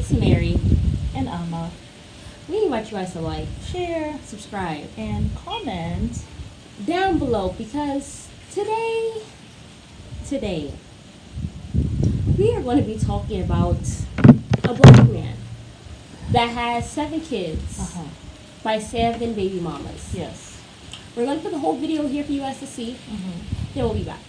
It's Mary. And Amma. We invite you guys to like, Share subscribe and comment down below because today, we are going to be talking about a black man that has 7 kids by 7 baby mamas. Yes. We're going to put the whole video here for you guys to see. Then we'll be back.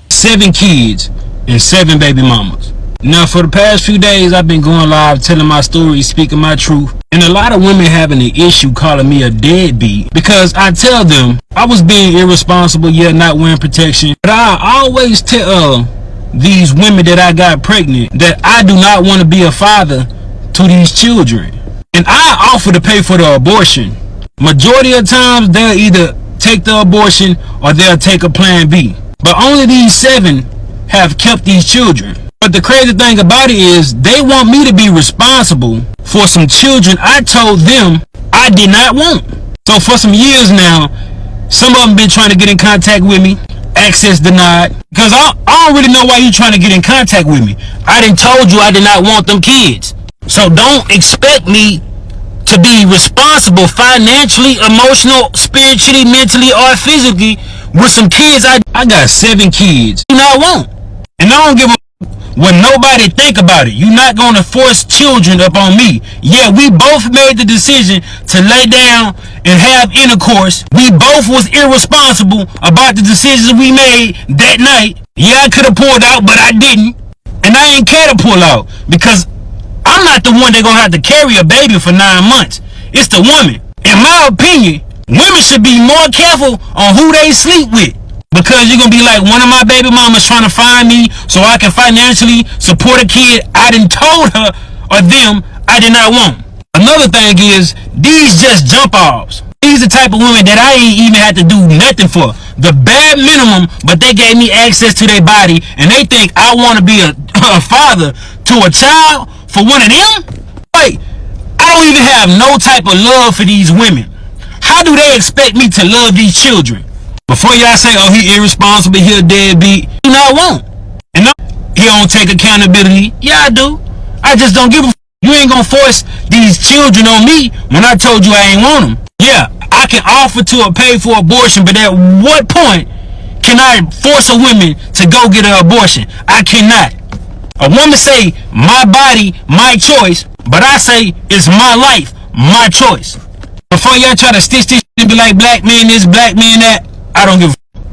7 kids and 7 baby mamas. Now, for the past few days, I've been going live telling my story, speaking my truth. And a lot of women having an issue calling me a deadbeat because I tell them I was being irresponsible yet not wearing protection. But I always tell these women that I got pregnant that I do not want to be a father to these children. And I offer to pay for the abortion. Majority of times, they'll either take the abortion or they'll take a plan B. But only these 7 have kept these children. But the crazy thing about it is they want me to be responsible for some children I told them I did not want. So for some years now, some of them been trying to get in contact with me, access denied. Because I don't really know why you trying to get in contact with me. I done told you I did not want them kids. So don't expect me to be responsible financially, emotional, spiritually, mentally, or physically with some kids I got 7 kids I do not want. And I don't give a what nobody think about it. You're not going to force children up on me. Yeah, we both made the decision to lay down and have intercourse. We both was irresponsible about the decisions we made that night. Yeah, I could have pulled out, but I didn't. And I ain't care to pull out because I'm not the one that going to have to carry a baby for 9 months. It's the woman. In my opinion, women should be more careful on who they sleep with. Because you're going to be like, one of my baby mamas trying to find me so I can financially support a kid I done told her or them I did not want. Another thing is, these just jump offs. These the type of women that I ain't even had to do nothing for. The bare minimum, but they gave me access to their body and they think I want to be a father to a child for one of them? Wait, I don't even have no type of love for these women. How do they expect me to love these children? Before y'all say, oh, he irresponsible, he a deadbeat, you know I won't. And no, he don't take accountability. Yeah, I do. I just don't give a f. You ain't gonna force these children on me when I told you I ain't want them. Yeah, I can offer to pay for abortion, but at what point can I force a woman to go get an abortion? I cannot. A woman say, my body, my choice, but I say, it's my life, my choice. Before y'all try to stitch this and be like, black man this, black man that, I don't give a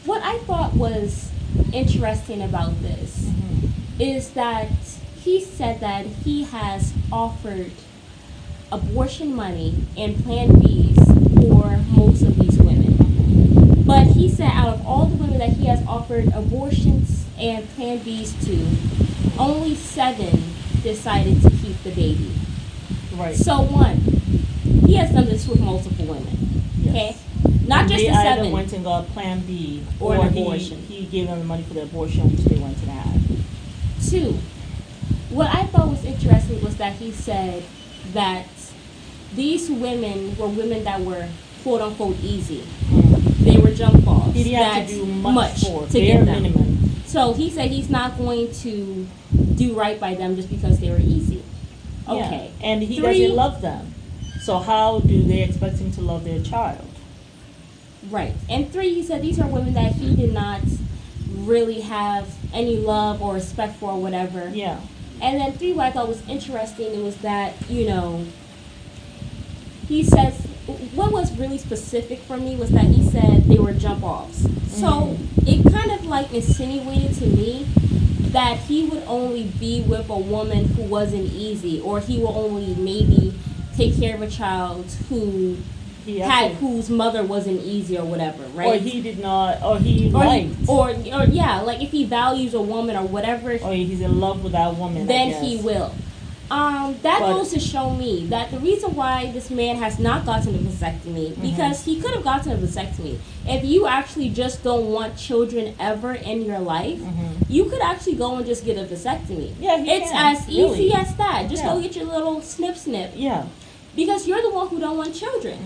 What I thought was interesting about this is that he said that he has offered abortion money and Plan Bs for most of these women. But he said out of all the women that he has offered abortions and Plan Bs to, only 7 decided to keep the baby. Right. So one, he has done this with multiple women. Yes. Okay? Not just they the 7. either went and got Plan B or an abortion. He gave them the money for the abortion which they went to have. 2, what I thought was interesting was that he said that these women were women that were quote unquote easy. They were jump balls. He didn't have to do much for to bare get them. minimum. So he said he's not going to do right by them just because they were easy. Okay. Yeah. And he 3, doesn't love them. So how do they expect him to love their child? Right. And 3, he said these are women that he did not really have any love or respect for or whatever. Yeah. And then 3, what I thought was interesting was that, you know, he says, what was really specific for me was that he said they were jump offs. So it kind of like insinuated to me that he would only be with a woman who wasn't easy, or he will only maybe take care of a child who whose mother wasn't easy or whatever, right? Or he did not, or he liked. Or yeah, like if he values a woman or whatever. Or he's in love with that woman, then he will. That goes to show me that the reason why this man has not gotten a vasectomy, because he could have gotten a vasectomy. If you actually just don't want children ever in your life, you could actually go and just get a vasectomy. Yeah, it's as easy as that. Just go get your little snip. Yeah. Because you're the one who don't want children.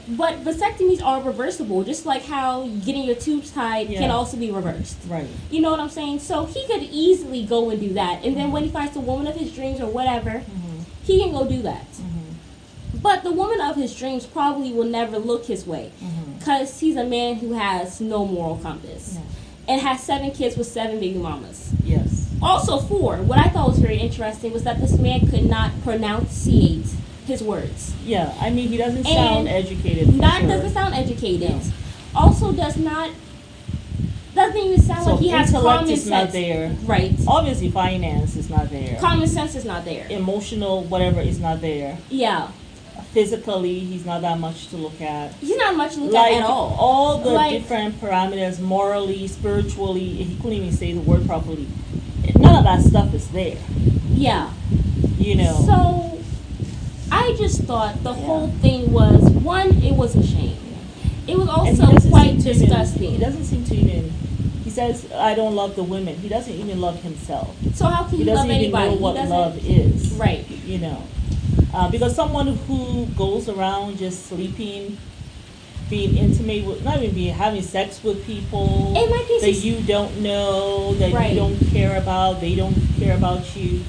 But vasectomies are reversible, just like how getting your tubes tied can also be reversed. Right. You know what I'm saying? So he could easily go and do that. And then when he finds the woman of his dreams or whatever, he can go do that. But the woman of his dreams probably will never look his way because he's a man who has no moral compass and has 7 kids with 7 baby mamas. Yes. Also, 4. What I thought was very interesting was that this man could not pronunciate his words. Yeah, I mean, he doesn't sound educated. Doesn't sound educated. No. Also, doesn't even sound like he has common sense. Not there. Right. Obviously, finance is not there. Common sense is not there. Emotional, whatever, is not there. Yeah. Physically, he's not that much to look at. He's not much to look at all. All the different parameters, morally, spiritually, he couldn't even say the word properly. None of that stuff is there. Yeah. You know. So, I just thought the whole thing was, one, it was a shame. It was also quite disgusting. He doesn't seem to even. He says, "I don't love the women." He doesn't even love himself. So how can he love anybody? He doesn't even know what love is. Right. You know. Because someone who goes around just sleeping, being intimate with, not even having sex with people that you don't know, that you don't care about, they don't care about you,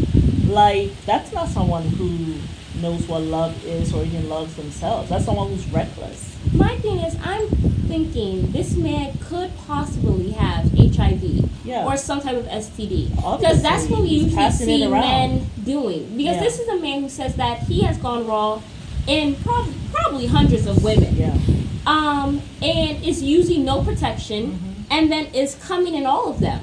like, that's not someone who knows what love is or even loves themselves. That's someone who's reckless. My thing is, I'm thinking this man could possibly have HIV or some type of STD. Because that's what we usually see men doing. Because this is a man who says that he has gone raw in probably hundreds of women. Yeah. And is using no protection and then is coming in all of them.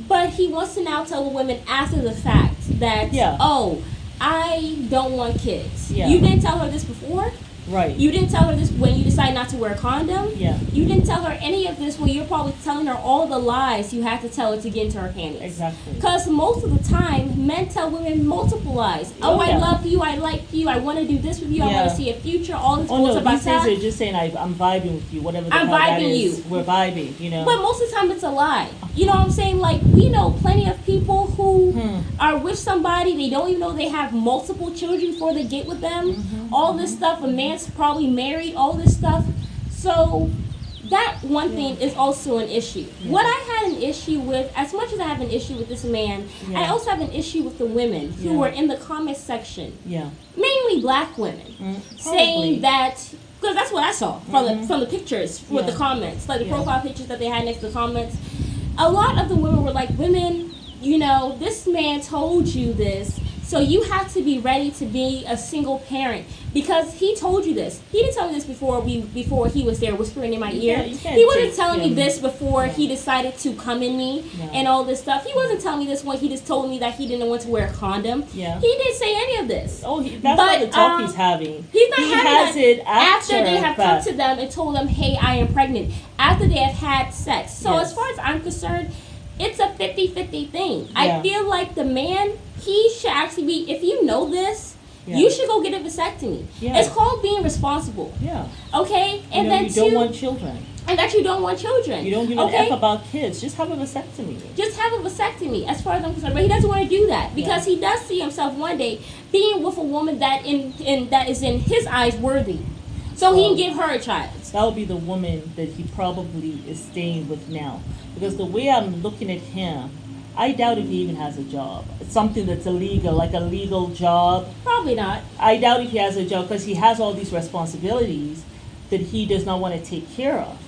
But he wants to now tell the women after the fact that, oh, I don't want kids. Yeah. You didn't tell her this before? Right. You didn't tell her this when you decided not to wear a condom? Yeah. You didn't tell her any of this when you're probably telling her all the lies you had to tell her to get into her panties. Exactly. Because most of the time, men tell women multiple lies. Oh, I love you, I like you, I want to do this with you, I want to see a future, all this bullshit about that. These days they're just saying, I'm vibing with you, whatever the hell that is. We're vibing, you know. But most of the time it's a lie. You know what I'm saying? Like, we know plenty of people who are with somebody, they don't even know they have multiple children before they get with them. All this stuff, a man's probably married, all this stuff. So that one thing is also an issue. What I had an issue with, as much as I have an issue with this man, I also have an issue with the women who were in the comment section. Mainly black women. Saying that, because that's what I saw from the pictures with the comments, like the profile pictures that they had next to the comments. A lot of the women were like, women, you know, this man told you this, so you have to be ready to be a single parent because he told you this. He didn't tell me this before he was there whispering in my ear. He wasn't telling me this before he decided to come in me and all this stuff. He wasn't telling me this when he just told me that he didn't want to wear a condom. He didn't say any of this. Oh, that's not the talk he's having. He's not having it after they have come to them and told them, hey, I am pregnant. After they have had sex. So as far as I'm concerned, it's a 50-50 thing. I feel like the man, he should actually be, if you know this, you should go get a vasectomy. It's called being responsible. Okay? And then you don't want children. And that you don't want children. You don't give an F about kids. Just have a vasectomy. Just have a vasectomy, as far as I'm concerned. But he doesn't want to do that because he does see himself one day being with a woman that that is in his eyes worthy. So he can give her a child. That would be the woman that he probably is staying with now. Because the way I'm looking at him, I doubt if he even has a job. It's something that's illegal, like a legal job. Probably not. I doubt if he has a job because he has all these responsibilities that he does not want to take care of.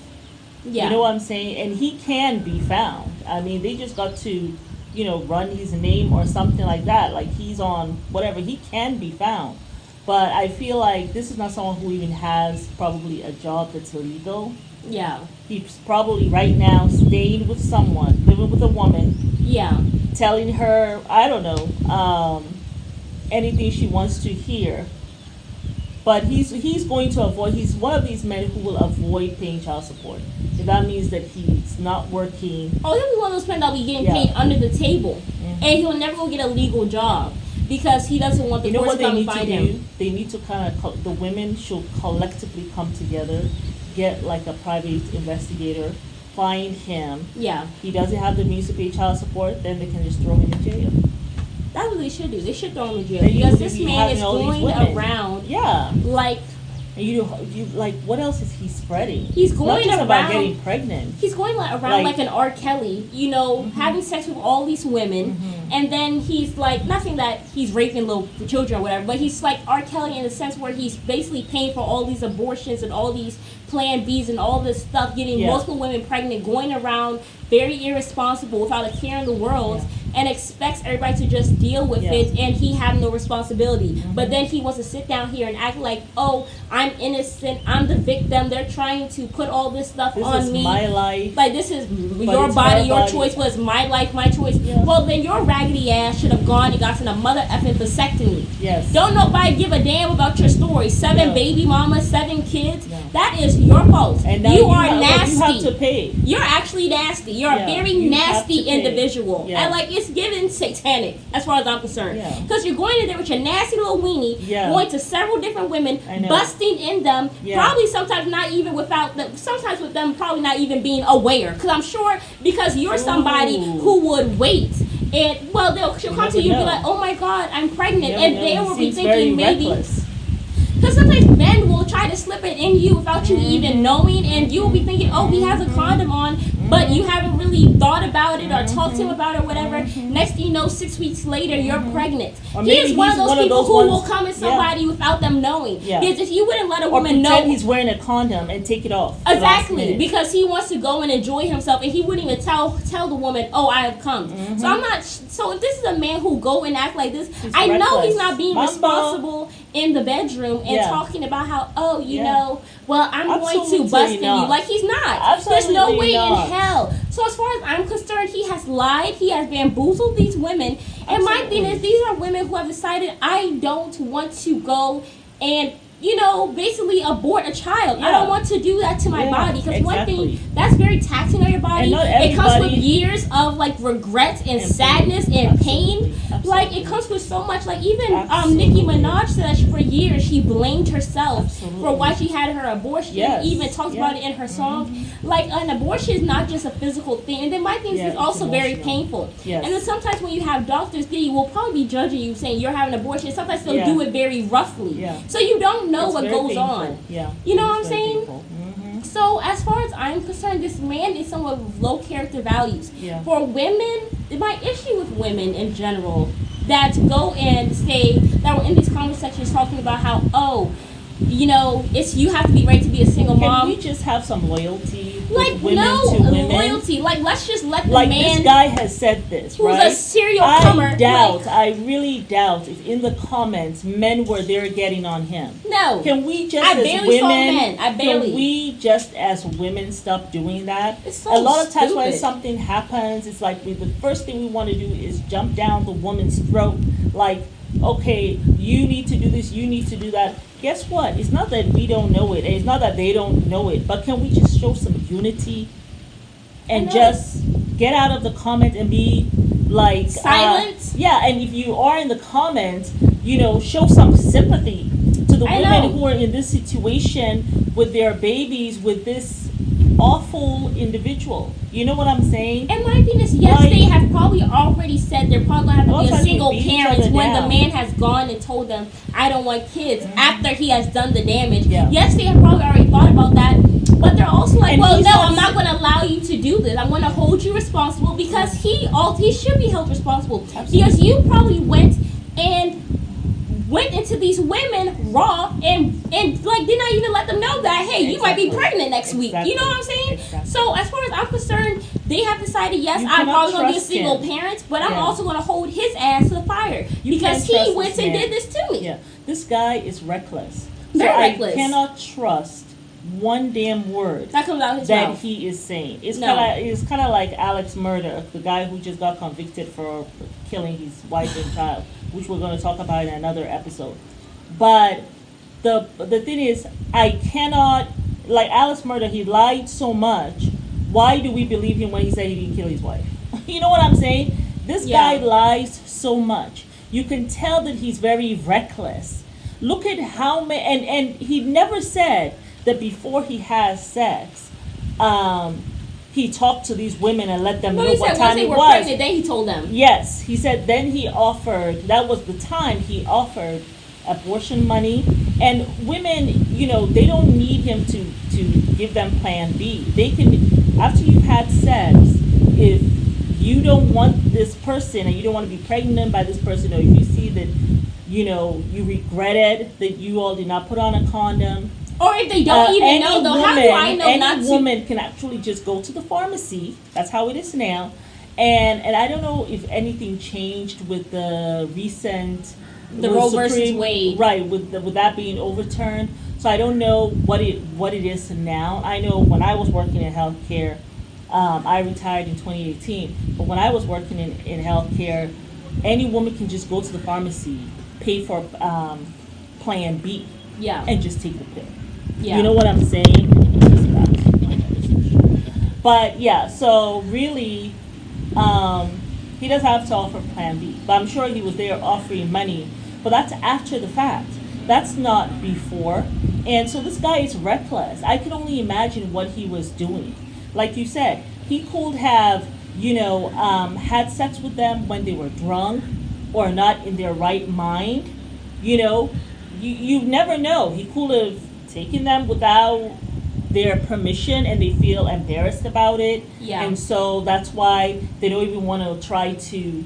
You know what I'm saying? And he can be found. I mean, they just got to, run his name or something like that. Like he's on whatever. He can be found. But I feel like this is not someone who even has probably a job that's illegal. Yeah. He's probably right now staying with someone, living with a woman. Yeah. Telling her, I don't know, anything she wants to hear. But he's going to avoid, he's one of these men who will avoid paying child support. If that means that he's not working. Oh, he'll be one of those men that'll be getting paid under the table. And he'll never go get a legal job. Because he doesn't want the courts to come find him. They need to the women should collectively come together, get like a private investigator, find him. Yeah. He doesn't have the means to pay child support, then they can just throw him in jail. That's what they should do. They should throw him in jail. Because this man is going around like And you like, what else is he spreading? He's going Not just around about getting pregnant. He's going around like an R. Kelly, having sex with all these women, and then he's like, nothing that he's raping little children or whatever, but he's like R. Kelly in the sense where he's basically paying for all these abortions and all these Plan Bs and all this stuff, getting multiple women pregnant, going around very irresponsible without a care in the world, and expects everybody to just deal with it, and he have no responsibility. But then he wants to sit down here and act like, oh, I'm innocent, I'm the victim, they're trying to put all this stuff on me. This is my life. Like, this is your body, your choice, was my life, my choice. Well, then your raggedy ass should have gone and gotten a mother effing vasectomy. Yes. Don't nobody give a damn about your story. 7 baby mamas, 7 kids. That is your fault. And you are nasty. You have to pay. You're actually nasty. You're a very nasty individual. And like, it's given satanic as far as I'm concerned. Because you're going in there with your nasty little weenie, going to several different women, busting in them, probably sometimes not even without them, sometimes with them probably not even being aware. Because I'm sure, because you're somebody who would wait. And she'll come to you and be like, oh my God, I'm pregnant. And they will be thinking maybe. Because sometimes men will try to slip it in you without you even knowing, and you will be thinking, oh, he has a condom on, but you haven't really thought about it or talked to him about it or whatever. Next thing you know, 6 weeks later, you're pregnant. He is one of those people who will come at somebody without them knowing. Because if you wouldn't let a woman know, he's wearing a condom and take it off. Exactly, because he wants to go and enjoy himself, and he wouldn't even tell the woman, oh, I have come. So I'm not. So if this is a man who go and act like this, I know he's not being responsible in the bedroom and talking about how, oh, you know, well, I'm going to bust in you. Like, he's not. There's no way in hell. So as far as I'm concerned, he has lied. He has bamboozled these women. And my thing is, these are women who have decided, I don't want to go and, basically abort a child. I don't want to do that to my body. Because one thing, that's very taxing on your body. It comes with years of, like, regret and sadness and pain. Like, it comes with so much. Like, even Nicki Minaj said that for years she blamed herself for why she had her abortion. Even talked about it in her song. Like, an abortion is not just a physical thing. And then my thing is it's also very painful. And then sometimes when you have doctors, they will probably be judging you saying you're having an abortion. Sometimes they'll do it very roughly. So you don't know what goes on. You know what I'm saying? So as far as I'm concerned, this man is someone with low character values. For women, my issue with women in general that go and say that were in these comment sections talking about how, oh, it's you have to be ready to be a single mom. Can we just have some loyalty? Like, women no to women? loyalty. Like, let's just let the like man. This guy has said this, who's right? a serial comer. I really doubt if in the comments men were there getting on him. No. Can we just I as barely women? saw men. Can we just as women stop doing that? It's so a lot of times stupid. when something happens, it's like the first thing we want to do is jump down the woman's throat, like, okay, you need to do this, you need to do that. Guess what? It's not that we don't know it, and it's not that they don't know it, but can we just show some unity and just get out of the comment and be like silent? And if you are in the comments, show some sympathy to the women who are in this situation with their babies with this awful individual. You know what I'm saying? And my thing is, yes, they have probably already said they're probably going to have to be a single parent when the man has gone and told them, I don't want kids, after he has done the damage. Yes, they have probably already thought about that, but they're also like, well, no, I'm not going to allow you to do this. I'm going to hold you responsible because he should be held responsible. Absolutely. Because you probably went into these women raw and like did not even let them know that, hey, you might be pregnant next week. You know what I'm saying? So as far as I'm concerned, they have decided, yes, I'm probably going to be a single parent, but I'm also going to hold his ass to the fire because he went and did this to me. This guy is reckless. Very reckless. I cannot trust one damn word that comes out his mouth. He is saying. It's kind of like Alex Murder, the guy who just got convicted for killing his wife and child, which we're going to talk about in another episode. But the thing is, I cannot, like Alex Murder, he lied so much. Why do we believe him when he said he didn't kill his wife? You know what I'm saying? This guy lies so much. You can tell that he's very reckless. Look at how many, and he never said that before he has sex, he talked to these women and let them know what time it was. Pregnant, then he told them. Yes, he said then he offered, that was the time he offered abortion money. And women, they don't need him to give them plan B. They can, after you've had sex, if you don't want this person and you don't want to be pregnant by this person, or if you see that, you regretted that you all did not put on a condom. Or if they don't even know, though, how do I know not to? Any woman can actually just go to the pharmacy. That's how it is now. And I don't know if anything changed with the recent... The Roe versus Wade. Right, with that being overturned. So I don't know what it is now. I know when I was working in healthcare, I retired in 2018. But when I was working in healthcare, any woman can just go to the pharmacy, pay for Plan B, and just take the pill. Yeah. You know what I'm saying? But yeah, so really, he does have to offer Plan B. But I'm sure he was there offering money. But that's after the fact. That's not before. And so this guy is reckless. I can only imagine what he was doing. Like you said, he could have, had sex with them when they were drunk or not in their right mind. You never know. He could have taken them without their permission and they feel embarrassed about it. Yeah. And so that's why they don't even want to try to,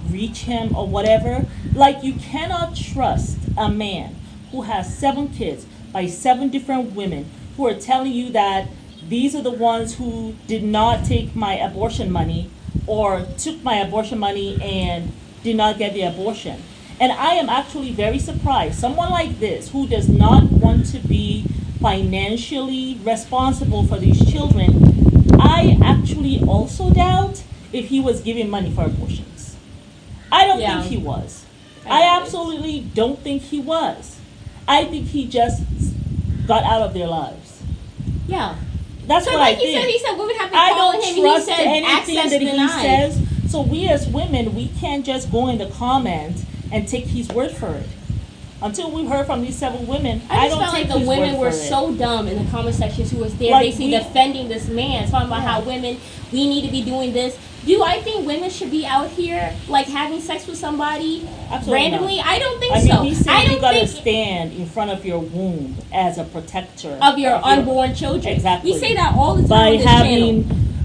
reach him or whatever. Like, you cannot trust a man who has 7 kids by 7 different women who are telling you that these are the ones who did not take my abortion money or took my abortion money and did not get the abortion. And I am actually very surprised. Someone like this who does not want to be financially responsible for these children, I actually also doubt if he was giving money for abortions. I don't think he was. I absolutely don't think he was. I think he just got out of their lives. Yeah. That's what I think. He said women have been calling him and he said anything access that denied. he says. So we as women, we can't just go in the comments and take his word for it. Until we've heard from these 7 women, I don't felt take like the his women word were for it. so dumb in the comment sections who was there basically defending this man, talking about how women, we need to be doing this. Do I think women should be out here like having sex with somebody randomly? Not. I don't think so. He said you gotta stand in front of your womb as a protector of your unborn children. Exactly. We say that all the time on this channel.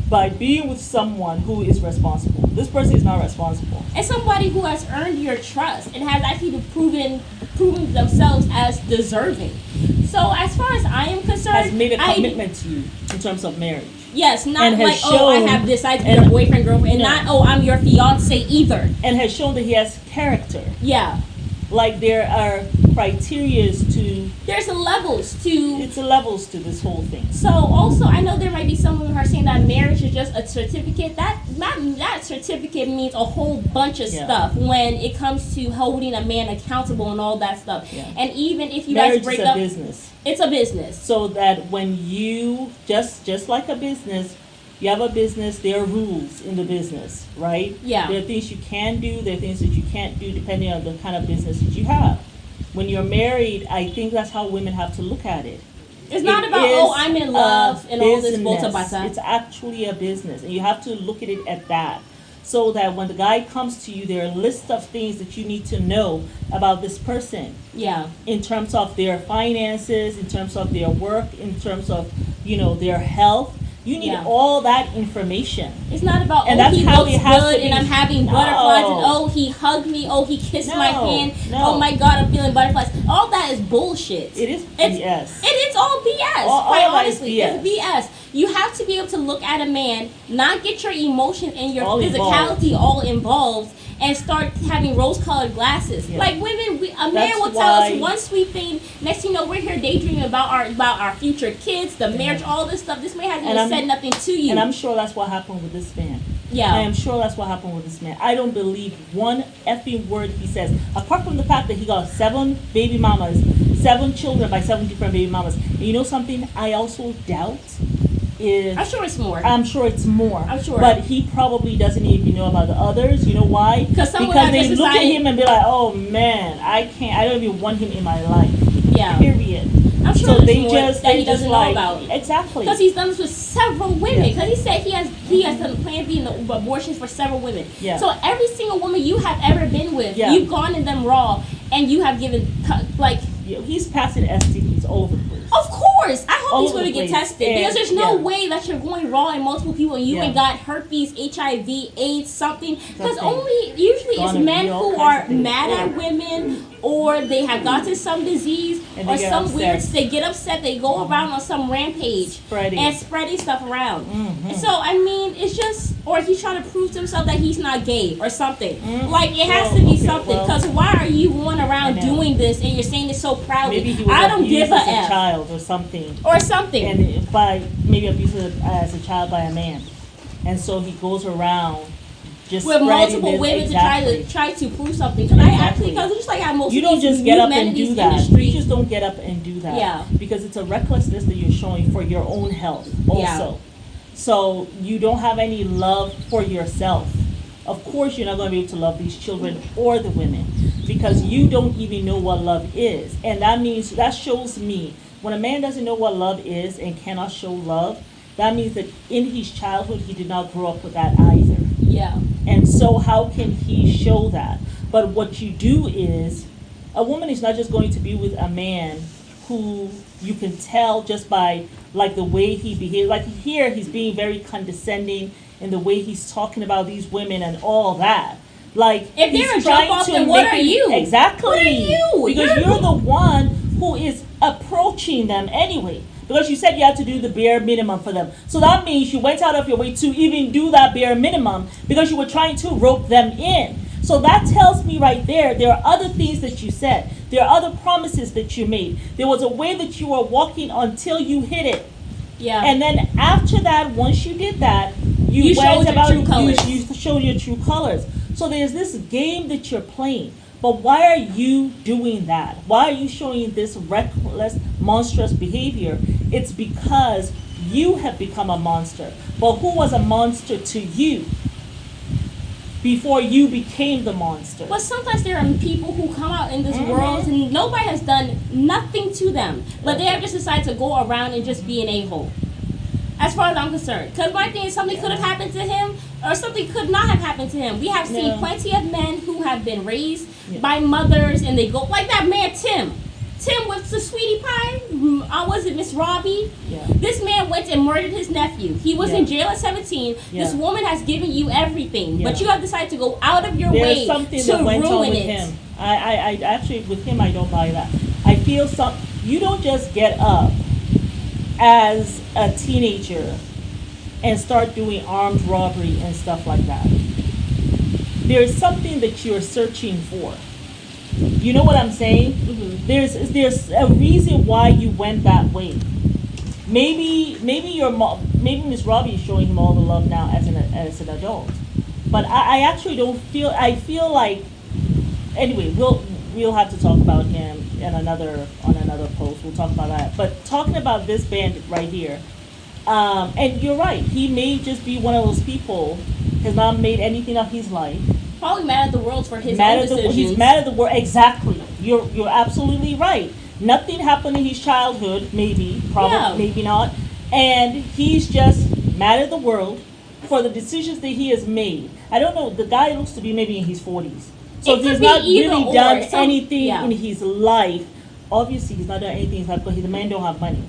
By being with someone who is responsible. This person is not responsible. And somebody who has earned your trust and has actually proven themselves as deserving. So as far as I am concerned, has made a commitment to you in terms of marriage. Yes, not like, I have decided to be your boyfriend, girlfriend, and not, I'm your fiance either. And has shown that he has character. Yeah. Like there are criterias to... There's levels to... It's levels to this whole thing. So also, I know there might be some women who are saying that marriage is just a certificate. That certificate means a whole bunch of stuff when it comes to holding a man accountable and all that stuff. Yeah. And even if you guys break up... Marriage is a business. It's a business. So that when you... Just like a business... You have a business, there are rules in the business, right? Yeah. There are things you can do, there are things that you can't do depending on the kind of business that you have. When you're married, I think that's how women have to look at it. It's not about, I'm in love and all this bota. It's actually a business, and you have to look at it at that. So that when the guy comes to you, there are a list of things that you need to know about this person. Yeah. In terms of their finances, in terms of their work, in terms of, their health. You need all that information. It's not about, he looks good and I'm having butterflies and he hugged me, he kissed my hand, oh my God, I'm feeling butterflies. All that is bullshit. It is BS. It is all BS. Quite honestly, it's BS. You have to be able to look at a man, not get your emotion and your physicality all involved, and start having rose-colored glasses. Yeah. Like women, a man will tell us one sweet thing. Next thing you know, we're here daydreaming about our future kids, the marriage, all this stuff. This man hasn't even said nothing to you. And I'm sure that's what happened with this man. Yeah. I am sure that's what happened with this man. I don't believe one effing word he says, apart from the fact that he got 7 baby mamas, 7 children by 7 different baby mamas. And you know something I also doubt? I'm sure it's more. I'm sure it's more. I'm sure. But he probably doesn't even know about the others. You know why? Because they look at him and be like, oh man, I don't even want him in my life. Yeah. Period. I'm sure so they more just that he doesn't know about. Exactly. Because he's done this with several women. Because he said he has done Plan B and the abortions for several women. Yeah. So every single woman you have ever been with, you've gone in them raw. and you have given like. Yeah, he's passing STDs all over the place. Of course, I hope All he's over going to the get place. tested And, because there's no yeah. way that you're going raw in multiple people and you Yeah. ain't got herpes, HIV, AIDS, something. Because Something. usually it's Gonorrhea, men all who kinds are of things. mad at women or they have gotten some disease And or they get some upset. weird. They get upset. They go around on some rampage Spreading. and spreading stuff around. Mhm. So I mean, it's just or he's trying to prove to himself that he's not gay or something. Like it has to be something. Because why are you going around doing this and you're saying it so proudly? Maybe he was I don't give abused a as a F. child or something. Or something. And by maybe abused as a child by a man. And so he goes around just with spreading multiple this, women exactly. to try to prove something. Because I actually, Exactly. because just like how most You of don't these just get new up men and in do these that. industries, You just don't get up and do that. Yeah. Because it's a recklessness that you're showing for your own health also. Yeah. So you don't have any love for yourself. Of course you're not going to be able to love these children or the women because you don't even know what love is. And that shows me when a man doesn't know what love is and cannot show love, that means that in his childhood he did not grow up with that either. yeah, And so how can he show that? But what you do is, a woman is not just going to be with a man who you can tell just by like the way he behaves. Like here he's being very condescending in the way he's talking about these women and all that. Like if he's they're a trying jump off, to then what make are it- you? Exactly. What are you? Because you're the one who is approaching them anyway. Because you said you had to do the bare minimum for them. So that means you went out of your way to even do that bare minimum because you were trying to rope them in. So that tells me right there are other things that you said. There are other promises that you made. There was a way that you were walking until you hit it. Yeah. And then after that, once you did that, you showed went your about true colors. you showed your true colors. So there's this game that you're playing. But why are you doing that? Why are you showing this reckless, monstrous behavior? It's because you have become a monster. But who was a monster to you before you became the monster? But sometimes there are people who come out in this world and nobody has done nothing to them, but they have just decided to go around and just be an a-hole. As far as I'm concerned, because my thing is something could have happened to him, or something could not have happened to him. We have seen plenty of men who have been raised by mothers, and they go like that man Tim. Tim with the sweetie pie. Was it Miss Robbie? Yeah. This man went and murdered his nephew. He was in jail at 17. Yeah. This woman has given you everything, but Yeah. you have decided to go out of your There's way something to that went on ruin with it. him. I actually with him I don't buy that. I feel you don't just get up as a teenager and start doing armed robbery and stuff like that. There's something that you're searching for. You know what I'm saying? Mm-hmm. There's a reason why you went that way. Maybe Miss Robbie is showing him all the love now as an adult. But I actually don't feel. I feel like anyway. We'll have to talk about him on another post. We'll talk about that. But talking about this bandit right here, and you're right. He may just be one of those people has not made anything of his life. Probably mad at the world for his own decisions. He's mad at the world. Exactly. You're absolutely right. Nothing happened in his childhood. Maybe, probably, maybe not. And he's just mad at the world for the decisions that he has made. I don't know. The guy looks to be maybe in his 40s. So It he's could not be either really or. done Some- anything yeah. in his life. Obviously, he's not done anything in his life because the man don't have money.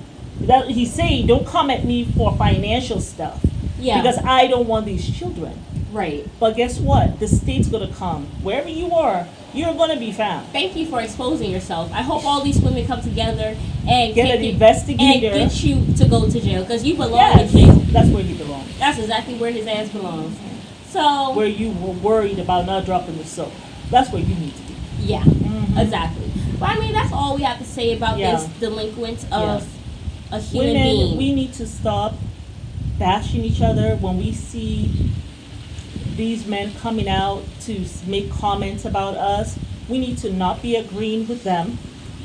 He's saying, don't come at me for financial stuff. Yeah. Because I don't want these children. Right. But guess what? The state's going to come. Wherever you are, you're going to be found. Thank you for exposing yourself. I hope all these women come together and Get an investigator. and get you to go to jail because you belong Yes, in jail. that's where he belongs. That's exactly where his ass belongs. So Where you were worried about not dropping the soap. That's where you need to be. yeah, exactly. But I mean, that's all we have to say about Yeah. this delinquent of a human Women, being. we need to stop bashing each other when we see these men coming out to make comments about us. We need to not be agreeing with them.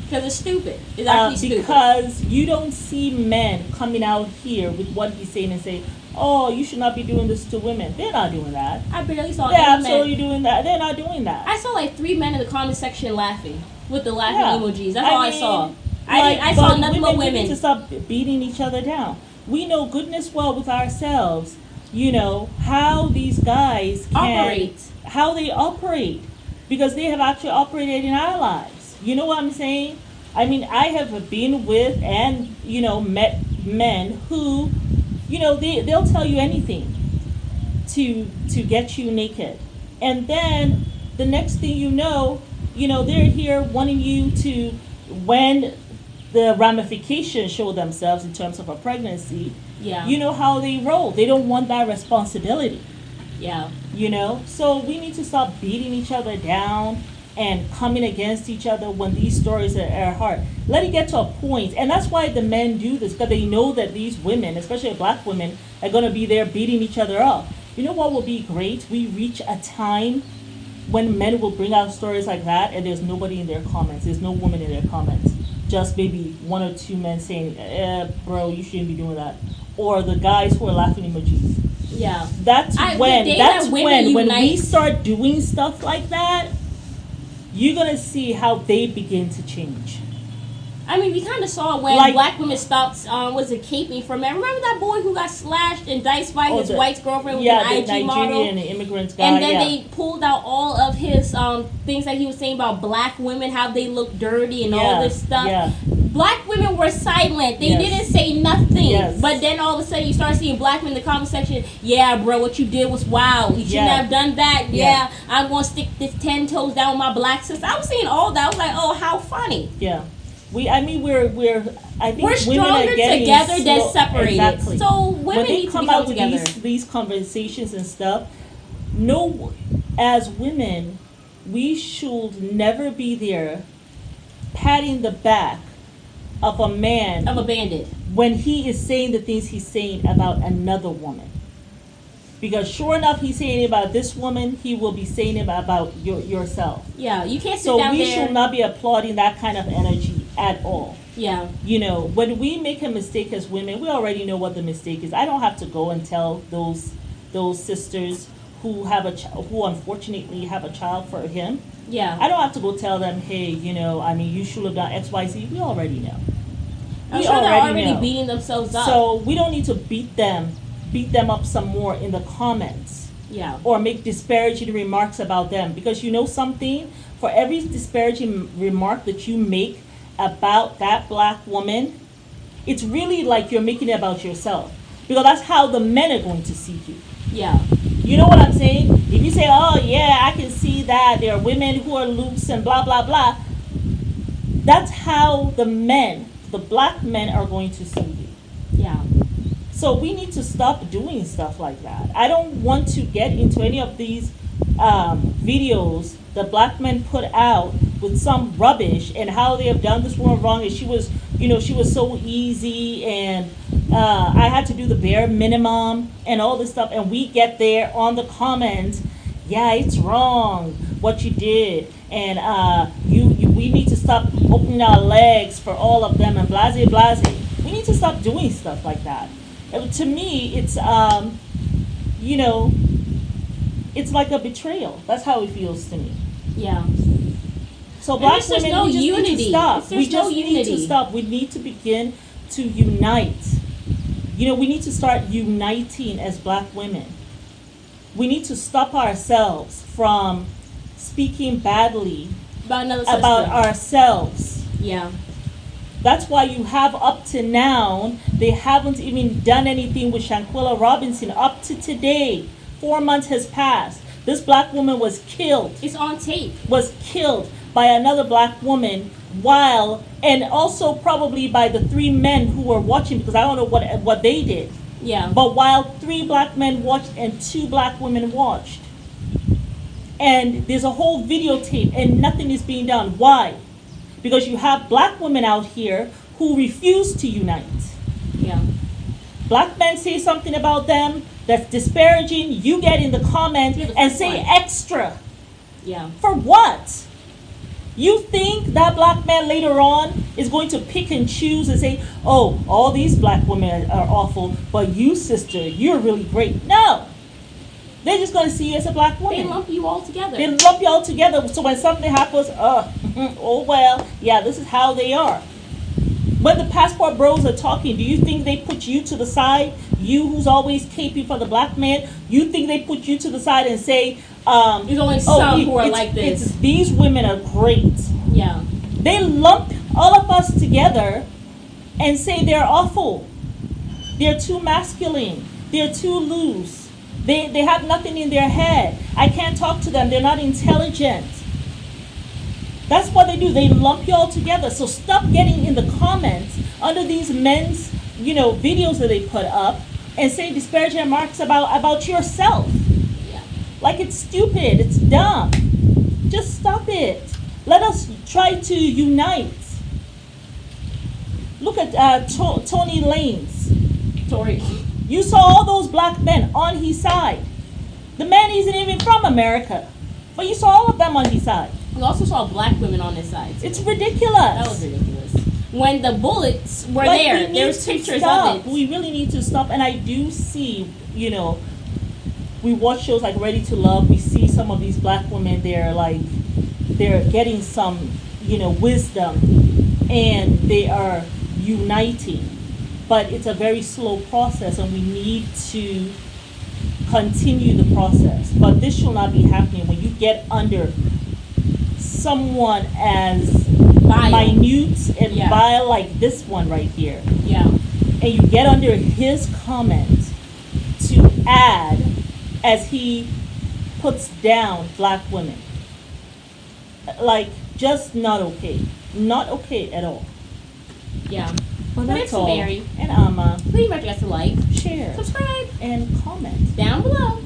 Because it's stupid. It's actually stupid. Because you don't see men coming out here with what he's saying and say, oh, you should not be doing this to women. They're not doing that. I barely saw They're any absolutely men. doing that. They're not doing that. I saw like 3 men in the comment section laughing with the laughing Yeah. emojis. That's all I mean, saw. like, I saw but nothing but We need women. to stop beating each other down. We know goodness well with ourselves, you know, how these guys can, Operate. how they operate. because they have actually operated in our lives. You know what I'm saying? I mean, I have been with and, met men who, they'll tell you anything to get you naked. And then the next thing they're here wanting you to, when the ramifications show themselves in terms of a pregnancy, you know how they roll. They don't want that responsibility. Yeah. So we need to stop beating each other down and coming against each other when these stories are hard. Let it get to a point, and that's why the men do this, because they know that these women, especially black women, are going to be there beating each other up. You know what will be great? We reach a time when men will bring out stories like that, and there's nobody in their comments. There's no woman in their comments. Just maybe one or two men saying, bro, you shouldn't be doing that. Or the guys who are laughing emojis. Yeah. That's when unite, we start doing stuff like that, you're going to see how they begin to change. I mean, we kind of saw when black women stopped, caping for men. Remember that boy who got slashed and diced by his white girlfriend with an IG Nigerian model? Immigrant guy. And then they pulled out all of his things that he was saying about black women, how they look dirty and all this stuff. Yeah. Black women were silent. They didn't say nothing. Yes. But then all of a sudden you start seeing black men in the comment section, yeah, bro, what you did was wild. You shouldn't have done that. Yeah, I'm going to stick this 10 toes down with my black sister. I was seeing all that. I was like, oh, how funny. Yeah. I think we're stronger together than separated. Exactly. So women need to come together. These conversations and stuff, as women, we should never be there patting the back of a man, of a bandit, when he is saying the things he's saying about another woman. Because sure enough, he's saying it about this woman, he will be saying it about yourself. Yeah, you can't sit down there. So we should not be applauding that kind of energy at all. Yeah. When we make a mistake as women, we already know what the mistake is. I don't have to go and tell those sisters who have who unfortunately have a child for him. Yeah. I don't have to go tell them, hey, you should have done X, Y, Z. We already know. I'm sure they're already beating themselves up. So we don't need to beat them up some more in the comments. Yeah. Or make disparaging remarks about them. Because something, for every disparaging remark that you make about that black woman, it's really like you're making it about yourself. Because that's how the men are going to see you. Yeah. You know what I'm saying? If you say, oh yeah, I can see that there are women who are loose and blah, blah, blah. That's how the black men are going to see you. Yeah. So we need to stop doing stuff like that. I don't want to get into any of these videos the black men put out with some rubbish and how they have done this woman wrong, and she was so easy, and I had to do the bare minimum and all this stuff, and we get there on the comments, yeah, it's wrong what you did, and we need to stop opening our legs for all of them and blase blase. We need to stop doing stuff like that. To me, it's it's like a betrayal. That's how it feels to me. Yeah. So black women, no we just unity. need to stop. We just need to stop. We need to begin to unite. We need to start uniting as black women. We need to stop ourselves from speaking badly about ourselves. Yeah. That's why you have up to now, they haven't even done anything with Shanquella Robinson. Up to today, 4 months has passed. This black woman was killed. It's on tape. Was killed by another black woman and also probably by the 3 men who were watching, because I don't know what they did. Yeah. But while 3 black men watched and 2 black women watched. And there's a whole videotape and nothing is being done. Why? Because you have black women out here who refuse to unite. Yeah. Black men say something about them that's disparaging, you get in the comments and say extra. Yeah. For what? You think that black man later on is going to pick and choose and say, oh, all these black women are awful, but you, sister, you're really great. No. They're just going to see you as a black woman. They lump you all together. So when something happens, oh well, yeah, this is how they are. When the passport bros are talking, do you think they put you to the side? You who's always caping for the black man, you think they put you to the side and say, there's only some who are like this. These women are great. Yeah. They lump all of us together and say they're awful. They're too masculine. They're too loose. They have nothing in their head. I can't talk to them. They're not intelligent. That's what they do. They lump you all together. So stop getting in the comments under these men's, videos that they put up and say disparaging remarks about yourself. Yeah. Like it's stupid. It's dumb. Just stop it. Let us try to unite. Look at Tony Lanes. Tory. You saw all those black men on his side. The man isn't even from America, but you saw all of them on his side. We also saw black women on this side. It's ridiculous. That was ridiculous. When the bullets were there, there's pictures of it. We really need to stop. And I do see, we watch shows like Ready to Love. We see some of these black women. They're getting some, wisdom, and they are uniting. But it's a very slow process, and we need to continue the process. But this should not be happening when you get under someone as minute and vile like this one right here. Yeah. And you get under his comment to add as he puts down black women. Like, just not okay. Not okay at all. Yeah. Well, But that's it's all. Mary. And Amma. Please remember to like, Share. subscribe And comment. down below.